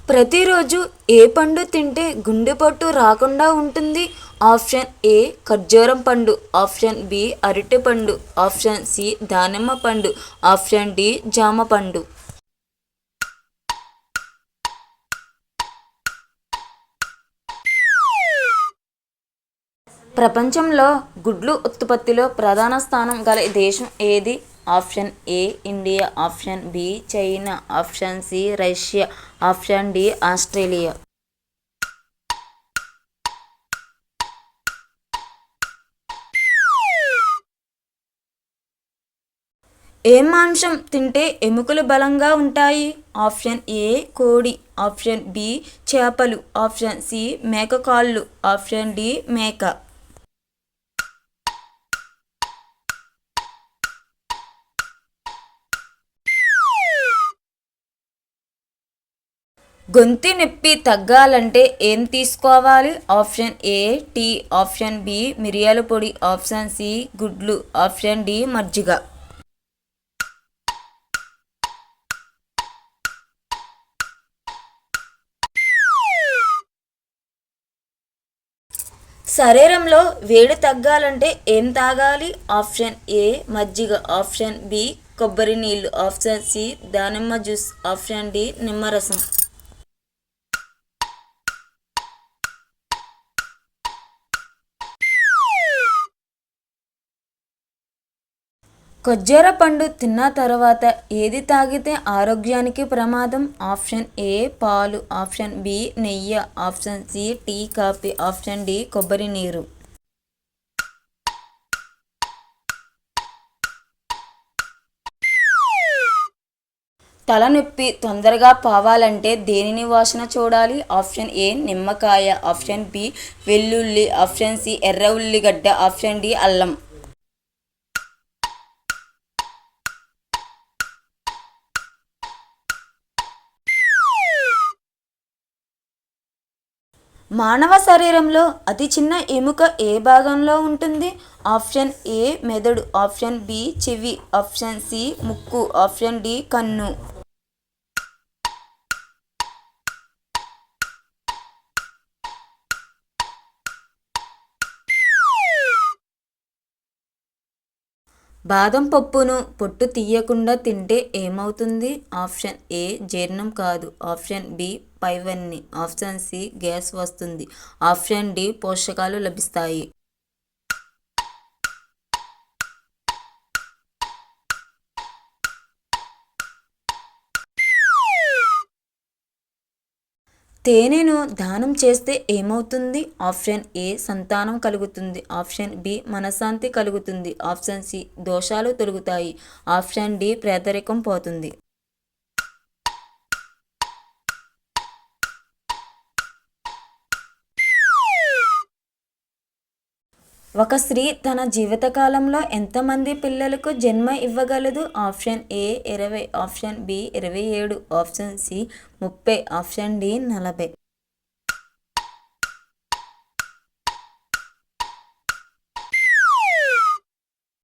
ప్రతిరోజు ఏ పండు తింటే గుండెపోటు రాకుండా ఉంటుంది? ఆప్షన్ ఏ ఖర్జూరం పండు, ఆప్షన్ బి అరటి పండు, ఆప్షన్ సి దానిమ్మ పండు, ఆప్షన్ డి జామ పండు. ప్రపంచంలో గుడ్లు ఉత్పత్తిలో ప్రధాన స్థానం గల దేశం ఏది? Option A India, option B China, option C Russia, option D Australia. ఏ మాంసం తింటే ఎముకలు బలంగా ఉంటాయి? ఆప్షన్ ఏ కోడి, ఆప్షన్ బి చేపలు, ఆప్షన్ సి మేక కాళ్ళు, ఆప్షన్ డి మేక. గొంతు నొప్పి తగ్గాలంటే ఏం తీసుకోవాలి? Option A tea, option B మిరియాల పొడి, ఆప్షన్ సి గుడ్లు, ఆప్షన్ డి మజ్జిగ. శరీరంలో వేడి తగ్గాలంటే ఏం తాగాలి? ఆప్షన్ ఏ మజ్జిగ, ఆప్షన్ బి కొబ్బరి నీళ్ళు, ఆప్షన్ సి దానిమ్మ జ్యూస్, ఆప్షన్ డి నిమ్మరసం. ఖర్జూర పండు తిన్న తర్వాత ఏది తాగితే ఆరోగ్యానికి ప్రమాదం? ఆప్షన్ ఏ పాలు, ఆప్షన్ బి నెయ్యి, option C tea coffee, option D కొబ్బరి నీరు. తలనొప్పి తొందరగా పోవాలంటే దేనిని వాసన చూడాలి? ఆప్షన్ ఏ నిమ్మకాయ, ఆప్షన్ బి వెల్లుల్లి, ఆప్షన్ సి ఎర్ర ఉల్లిగడ్డ, ఆప్షన్ డి అల్లం. మానవ శరీరంలో అతి చిన్న ఎముక ఏ భాగంలో ఉంటుంది? ఆప్షన్ ఏ మెదడు, ఆప్షన్ బి చెవి, ఆప్షన్ సి ముక్కు, ఆప్షన్ డి కన్ను. బాదం పప్పును పొట్టు తీయకుండా తింటే ఏమవుతుంది? ఆప్షన్ ఏ జీర్ణం కాదు, ఆప్షన్ బి పైవన్నీ, ఆప్షన్ సి గ్యాస్ వస్తుంది, ఆప్షన్ డి పోషకాలు లభిస్తాయి. తేనెను దానం చేస్తే ఏమవుతుంది? ఆప్షన్ ఏ సంతానం కలుగుతుంది, ఆప్షన్ బి మనశ్శాంతి కలుగుతుంది, ఆప్షన్ సి దోషాలు తొలగుతాయి, ఆప్షన్ డి పేదరికం పోతుంది. ఒక స్త్రీ తన జీవితకాలంలో ఎంతమంది పిల్లలకు జన్మ ఇవ్వగలదు? Option A 20, option B 27, option C 30, option D 40.